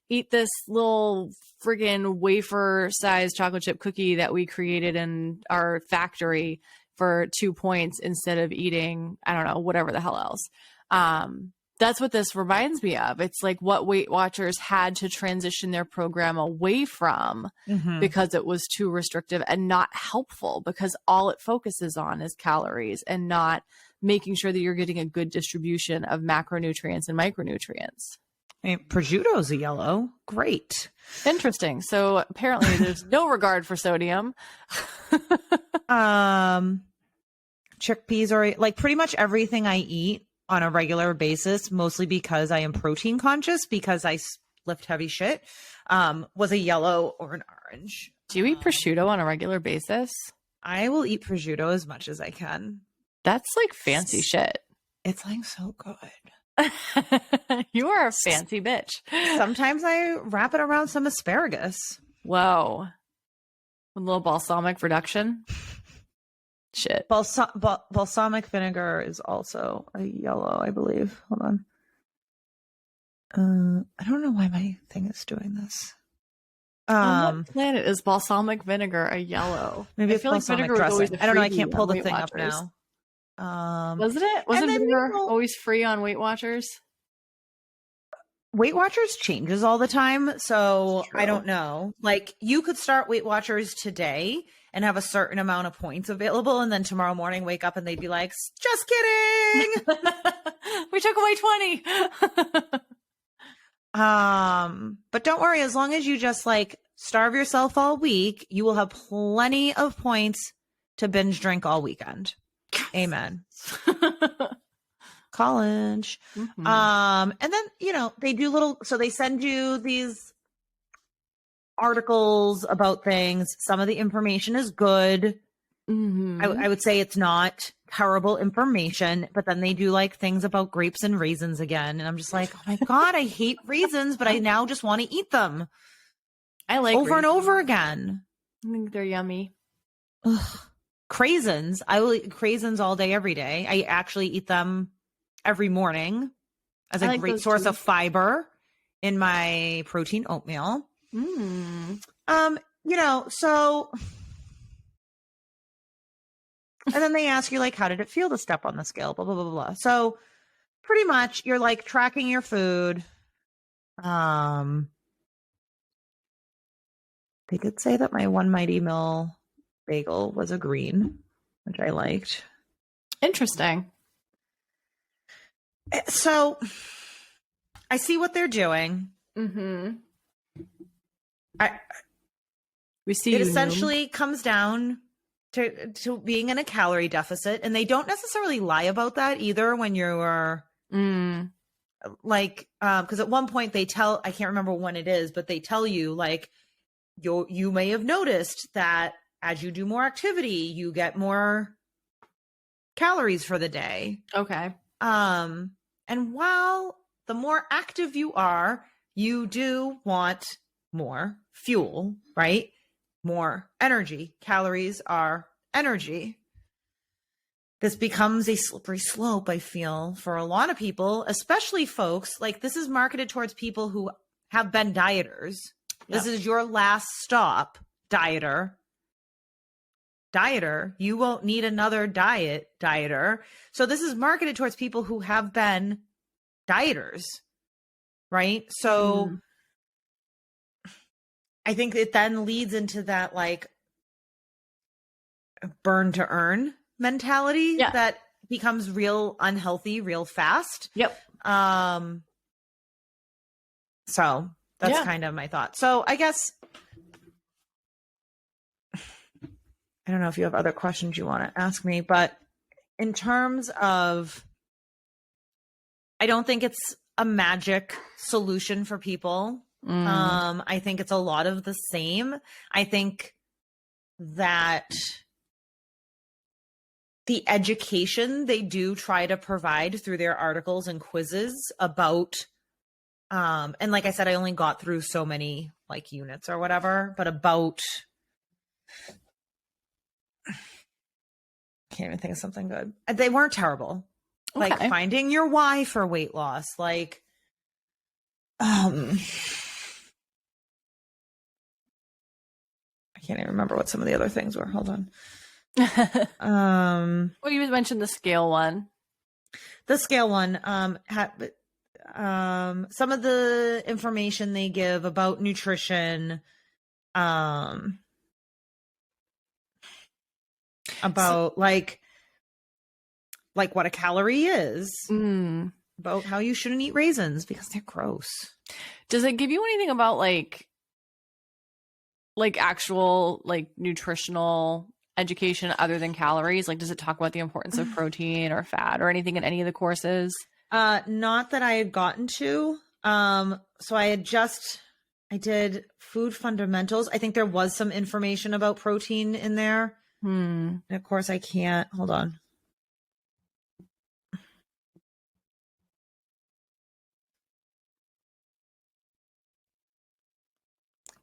eat this little friggin' wafer sized chocolate chip cookie that we created in our factory for 2 points instead of eating, I don't know, whatever the hell else. That's what this reminds me of. It's like what Weight Watchers had to transition their program away from because it was too restrictive and not helpful, because all it focuses on is calories and not making sure that you're getting a good distribution of macronutrients and micronutrients. I mean, prosciutto's a yellow. Great. Interesting. So apparently there's no regard for sodium. Chickpeas are like pretty much everything I eat on a regular basis, mostly because I am protein conscious, because I lift heavy shit, was a yellow or an orange. Do you eat prosciutto on a regular basis? I will eat prosciutto as much as I can. That's like fancy shit. It's like so good. You are a fancy bitch. Sometimes I wrap it around some asparagus. Whoa. A little balsamic reduction. Shit. Balsamic vinegar is also a yellow, I believe. Hold on. I don't know why my thing is doing this. On what planet is balsamic vinegar a yellow? Maybe I it's feel like balsamic vinegar was always dressing. a I don't know. I freebie can't pull on the Weight thing Watchers. up now. Wasn't it? Wasn't vinegar always free on Weight Watchers? Weight Watchers changes all the time, so I don't know. Like, you could start Weight Watchers today and have a certain amount of points available, and then tomorrow morning wake up and they'd be like, just kidding! We took away 20. But don't worry, as long as you just like starve yourself all week, you will have plenty of points to binge drink all weekend. Amen. College. And then, they do so they send you these articles about things. Some of the information is good. I would say it's not terrible information, but then they do like things about grapes and raisins again. And I'm just like, oh my God, I hate raisins, but I now just want to eat them. I like over and over again. I think they're yummy. Ugh. Craisins. I will eat craisins all day, every day. I actually eat them every morning as a great source of fiber in my protein oatmeal. So, and then they ask you like, how did it feel to step on the scale? Blah, blah, blah, blah. So pretty much you're like tracking your food. They did say that my One Mighty Mill bagel was a green, which I liked. Interesting. So I see what they're doing. We see it essentially comes down to being in a calorie deficit, and they don't necessarily lie about that either when you're like, because at one point they tell, I can't remember when it is, but they tell you like, you may have noticed that as you do more activity, you get more calories for the day. Okay. And while the more active you are, you do want more fuel, right? More energy. Calories are energy. This becomes a slippery slope, I feel, for a lot of people, especially folks. Like, this is marketed towards people who have been dieters. Yep. This is your last stop, dieter. You won't need another dieter. So this is marketed towards people who have been dieters, right? So I think it then leads into that like burn to earn mentality that becomes real unhealthy real fast. Yep. So that's kind of my thought. So I guess I don't know if you have other questions you want to ask me, but in terms of, I don't think it's a magic solution for people. I think it's a lot of the same. I think that the education they do try to provide through their articles and quizzes about, and like I said, I only got through so many like units or whatever, but about Can't even think of something good. They weren't terrible. Okay. Like finding your why for weight loss. Like, I can't even remember what some of the other things were. Hold on. Well, you mentioned the scale one. The scale one had some of the information they give about nutrition, about like what a calorie is, about how you shouldn't eat raisins because they're gross. Does it give you anything about like actual like nutritional education other than calories? Like, does it talk about the importance of protein or fat or anything in any of the courses? Not that I had gotten to. So I did food fundamentals. I think there was some information about protein in there. And of course I can't, hold on.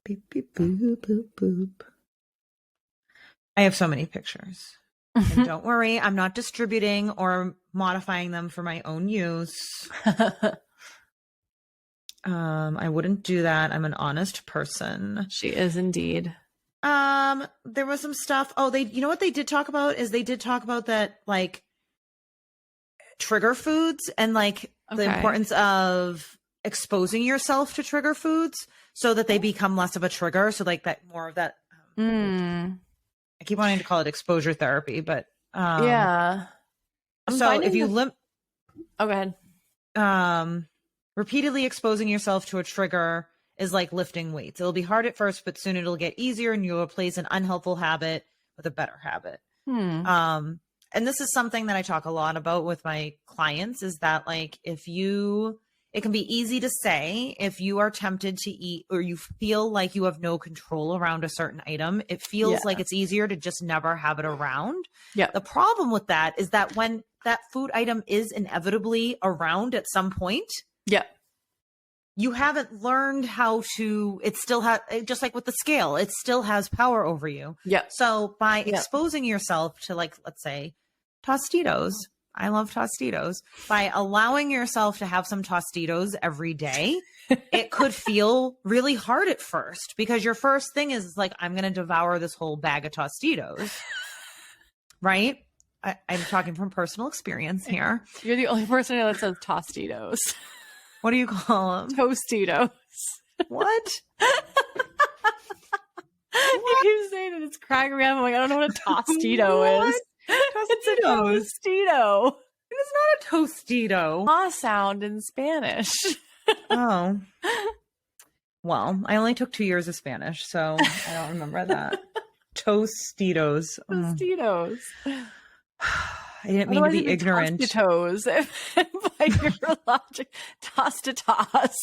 Beep, beep, boop, boop, boop. I have so many pictures. And don't worry, I'm not distributing or modifying them for my own use. I wouldn't do that. I'm an honest person. She is indeed. There was some stuff. Oh, you know what they did talk about is they did talk about that, like trigger foods and like the importance of exposing yourself to trigger foods so that they become less of a trigger. So like that, more of that. I keep wanting to call it exposure therapy, but yeah. So if you oh, go ahead. Repeatedly exposing yourself to a trigger is like lifting weights. It'll be hard at first, but soon it'll get easier and you'll replace an unhelpful habit with a better habit. And this is something that I talk a lot about with my clients is that like it can be easy to say if you are tempted to eat or you feel like you have no control around a certain item, it feels like it's easier to just never have it around. Yeah. The problem with that is that when that food item is inevitably around at some point, you haven't learned how to, it still has, just like with the scale, it still has power over you. So by exposing yourself to like, let's say Tostitos, I love Tostitos. By allowing yourself to have some Tostitos every day, it could feel really hard at first because your first thing is like, I'm going to devour this whole bag of Tostitos. Right? I'm talking from personal experience here. You're the only person that says Tostitos. What do you call them? Tostitos. What? You keep saying it. It's cracking me up. I'm like, I don't know what a Tostito is. It's a Tostito. It is not a Tostito. Ah sound in Spanish. Oh. Well, I only took 2 years of Spanish, so I don't remember that. Tostitos. Tostitos. I didn't mean to be ignorant. Tostitos. By your logic. Tostitos.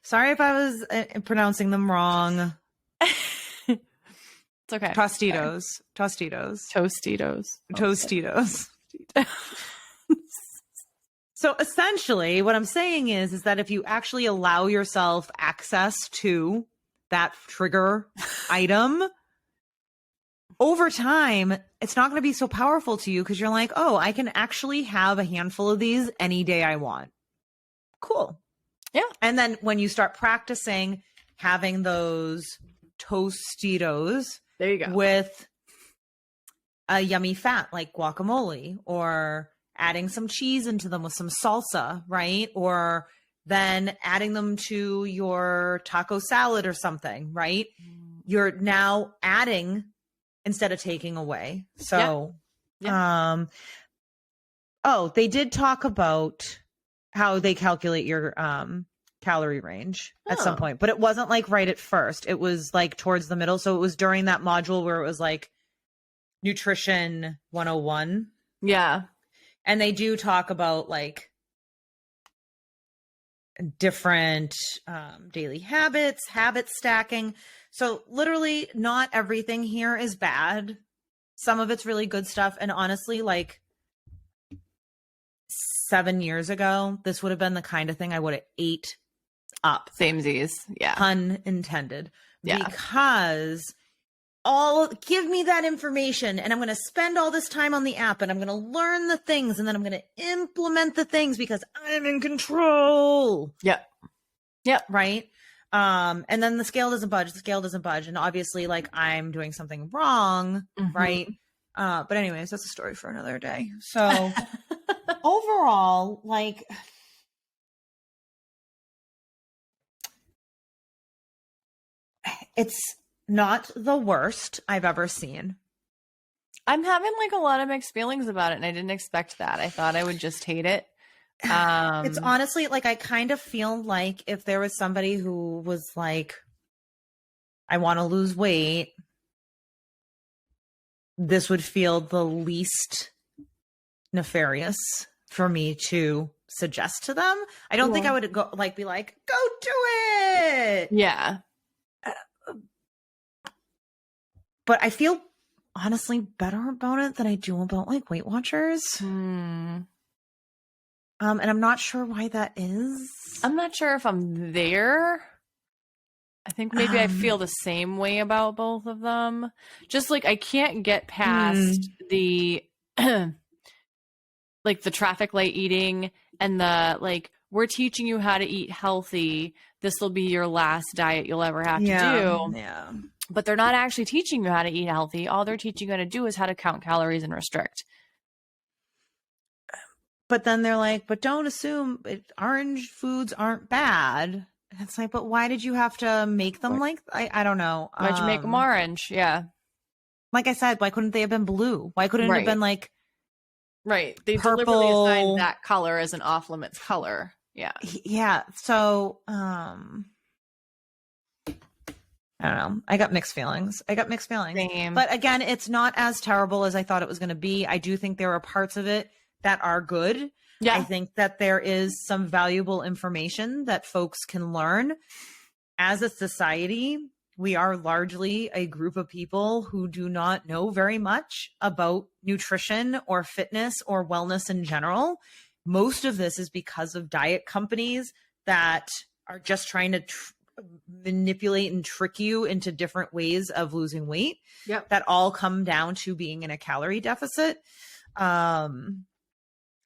Sorry if I was pronouncing them wrong. It's okay. Tostitos. Tostitos. Tostitos. Tostitos. So essentially what I'm saying is that if you actually allow yourself access to that trigger item, over time, it's not going to be so powerful to you because you're like, oh, I can actually have a handful of these any day I want. Cool. Yeah. And then when you start practicing having those Tostitos, there you go, with a yummy fat like guacamole, or adding some cheese into them with some salsa, right? Or then adding them to your taco salad or something, right? You're now adding instead of taking away. So, oh, they did talk about how they calculate your calorie range at some point, but it wasn't like right at first. It was like towards the middle. So it was during that module where it was like nutrition 101. Yeah. And they do talk about like different daily habit stacking. So literally not everything here is bad. Some of it's really good stuff. And honestly, like 7 years ago, this would have been the kind of thing I would have ate up. Samesies. Yeah. Pun intended. because give me that information and I'm going to spend all this time on the app and I'm going to learn the things and then I'm going to implement the things because I'm in control. Yep. Right. And then the scale doesn't budge. And obviously like I'm doing something wrong. Right. But anyways, that's a story for another day. So overall, like, it's not the worst I've ever seen. I'm having like a lot of mixed feelings about it, and I didn't expect that. I thought I would just hate it. It's honestly like I kind of feel like if there was somebody who was like, I want to lose weight, this would feel the least nefarious for me to suggest to them. I don't think I would go be like, go do it. Yeah. But I feel honestly better about it than I do about like Weight Watchers. And I'm not sure why that is. I'm not sure if I'm there. I think maybe I feel the same way about both of them. Just like I can't get past the like the traffic light eating and the like, we're teaching you how to eat healthy. This will be your last diet you'll ever have to do. Yeah. But they're not actually teaching you how to eat healthy. All they're teaching you how to do is how to count calories and restrict. But then they're like, but don't assume orange foods aren't bad. And it's like, but why did you have to make them like, I don't know. Why'd you make them orange? Yeah. Like I said, why couldn't they have been blue? Why couldn't it have been like right? They purple. Deliberately assigned that color as an off limits color. Yeah. Yeah. So, I don't know. I got mixed feelings. Same. But again, it's not as terrible as I thought it was going to be. I do think there are parts of it that are good. Yeah. I think that there is some valuable information that folks can learn. As a society, we are largely a group of people who do not know very much about nutrition or fitness or wellness in general. Most of this is because of diet companies that are just trying to manipulate and trick you into different ways of losing weight. Yep. That all come down to being in a calorie deficit.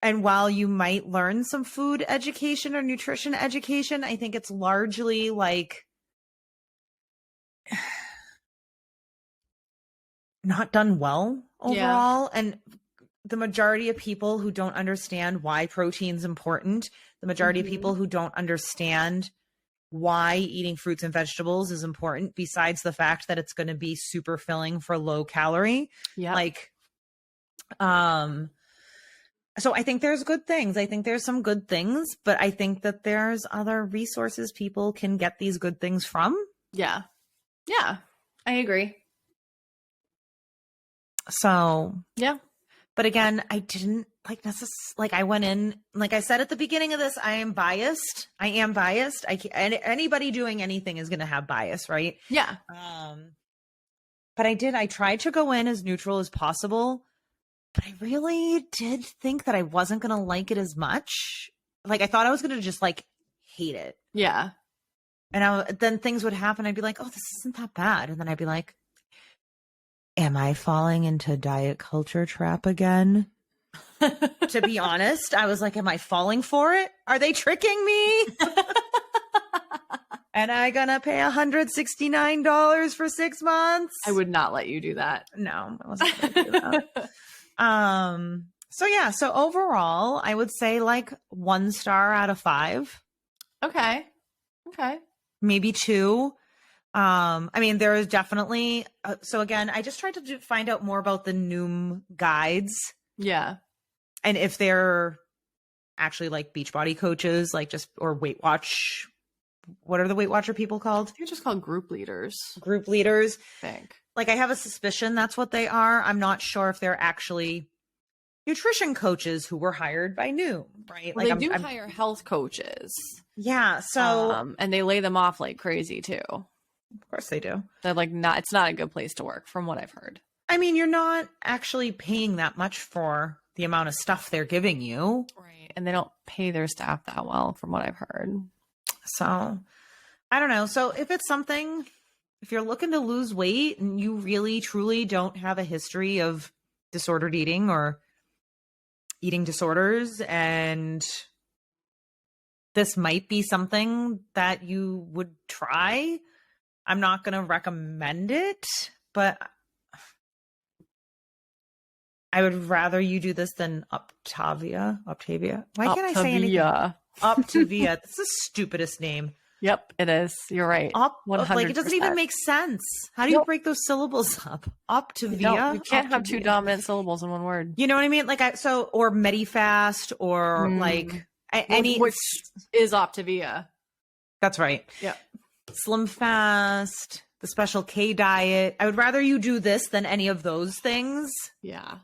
And while you might learn some food education or nutrition education, I think it's largely like not done well overall. Yeah. And the majority of people who don't understand why protein's important, the majority of people who don't understand why eating fruits and vegetables is important, besides the fact that it's going to be super filling for low calorie. Yeah. Like, so I think there's good things. I think there's some good things, but I think that there's other resources people can get these good things from. Yeah. Yeah. I agree. So, yeah. But again, I didn't like I went in, like I said at the beginning of this, I am biased. Anybody doing anything is going to have bias, right? Yeah. But I tried to go in as neutral as possible, but I really did think that I wasn't going to like it as much. Like I thought I was going to just like hate it. Yeah. And then things would happen. I'd be like, oh, this isn't that bad. And then I'd be like, am I falling into diet culture trap again? To be honest, I was like, am I falling for it? Are they tricking me? And I gonna pay $169 for 6 months? I would not let you do that. No, I wasn't gonna do that. So yeah, so overall, I would say like 1 star out of 5. Okay. Maybe 2. I mean, there is definitely, so again, I just tried to find out more about the Noom guides. Yeah. And if they're actually like Beachbody coaches, like just, or Weight Watch, what are the Weight Watcher people called? They're just called group leaders. Group leaders. I think. Like I have a suspicion that's what they are. I'm not sure if they're actually nutrition coaches who were hired by Noom, right? Well, like they hire health coaches. Yeah. So, and they lay them off like crazy too. Of course they do. They're like, it's not a good place to work from what I've heard. I mean, you're not actually paying that much for the amount of stuff they're giving you. Right. And they don't pay their staff that well from what I've heard. So I don't know. So if it's something if you're looking to lose weight and you really truly don't have a history of disordered eating or eating disorders, and this might be something that you would try, I'm not going to recommend it, but I would rather you do this than Optavia. Why can't I say anything? Optavia. That's the stupidest name. Yep, it is. You're right. 100%. Like, it doesn't even make sense. How do you break those syllables up? Optavia. You can't have two dominant syllables in one word. You know what I mean? Like, or Medifast, or like which is Optavia. That's right. Yeah. Slim Fast, the Special K diet. I would rather you do this than any of those things. Yeah.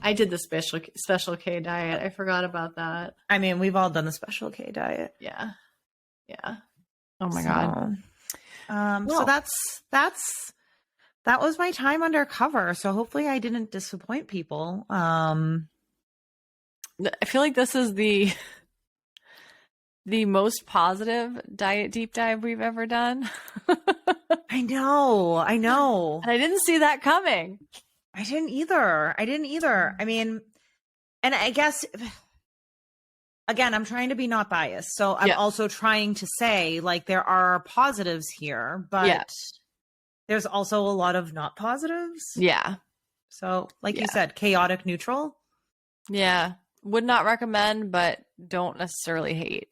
I did the special K diet. I forgot about that. I mean, we've all done the Special K diet. Yeah. Yeah. Oh my God. So that was my time undercover. So hopefully I didn't disappoint people. I feel like this is the most positive diet deep dive we've ever done. I know. And I didn't see that coming. I didn't either. I mean, and I guess, again, I'm trying to be not biased. So I'm also trying to say, like, there are positives here, but there's also a lot of not positives. Yeah. So, like you said, chaotic neutral. Yeah. Would not recommend, but don't necessarily hate.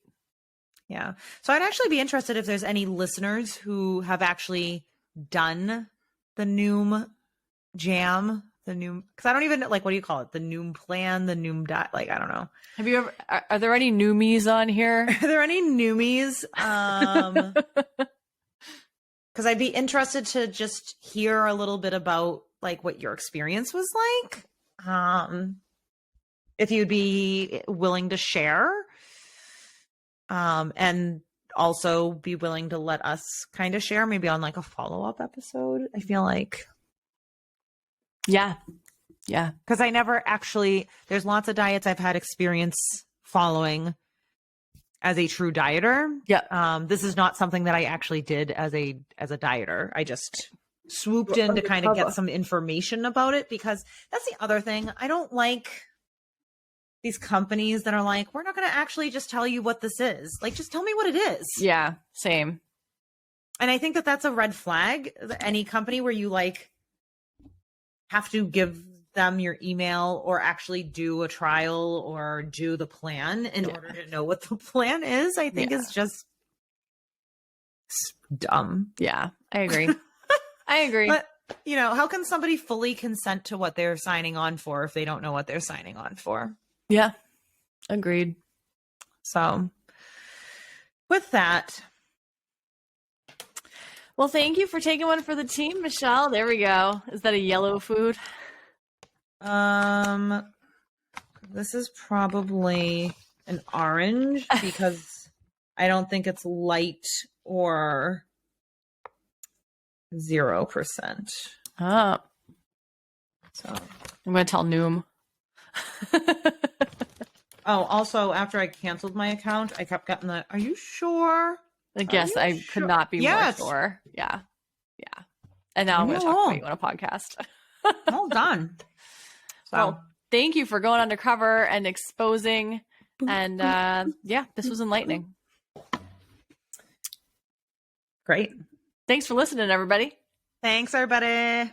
Yeah. So I'd actually be interested if there's any listeners who have actually done the Noom jam, the Noom, because I don't even, like, what do you call it? The Noom plan, the Noom diet, like, I don't know. Have you ever, are there any Noomies on here? Are there any Noomies? Because I'd be interested to just hear a little bit about, like, what your experience was like. If you'd be willing to share. And also be willing to let us kind of share, maybe on like a follow-up episode. I feel like. Yeah. Because I never actually, there's lots of diets I've had experience following as a true dieter. Yeah. This is not something that I actually did as a dieter. I just swooped in to kind of get some information about it, because that's the other thing. I don't like these companies that are like, we're not going to actually just tell you what this is. Like, just tell me what it is. Yeah, same. And I think that that's a red flag. Any company where you like have to give them your email or actually do a trial or do the plan in order to know what the plan is, I think is just dumb. Yeah, I agree. I agree. But, you know, how can somebody fully consent to what they're signing on for if they don't know what they're signing on for? Yeah, agreed. So with that, well, thank you for taking one for the team, Michelle. There we go. Is that a yellow food? This is probably an orange because I don't think it's light or 0%. Oh. So I'm going to tell Noom. Oh, also, after I canceled my account, I kept getting the, are you sure? I guess I could not be more sure. Yeah. Yeah. And now I'm going to talk about you on a podcast. Well done. So, well, thank you for going undercover and exposing. And this was enlightening. Great. Thanks for listening, everybody. Thanks, everybody.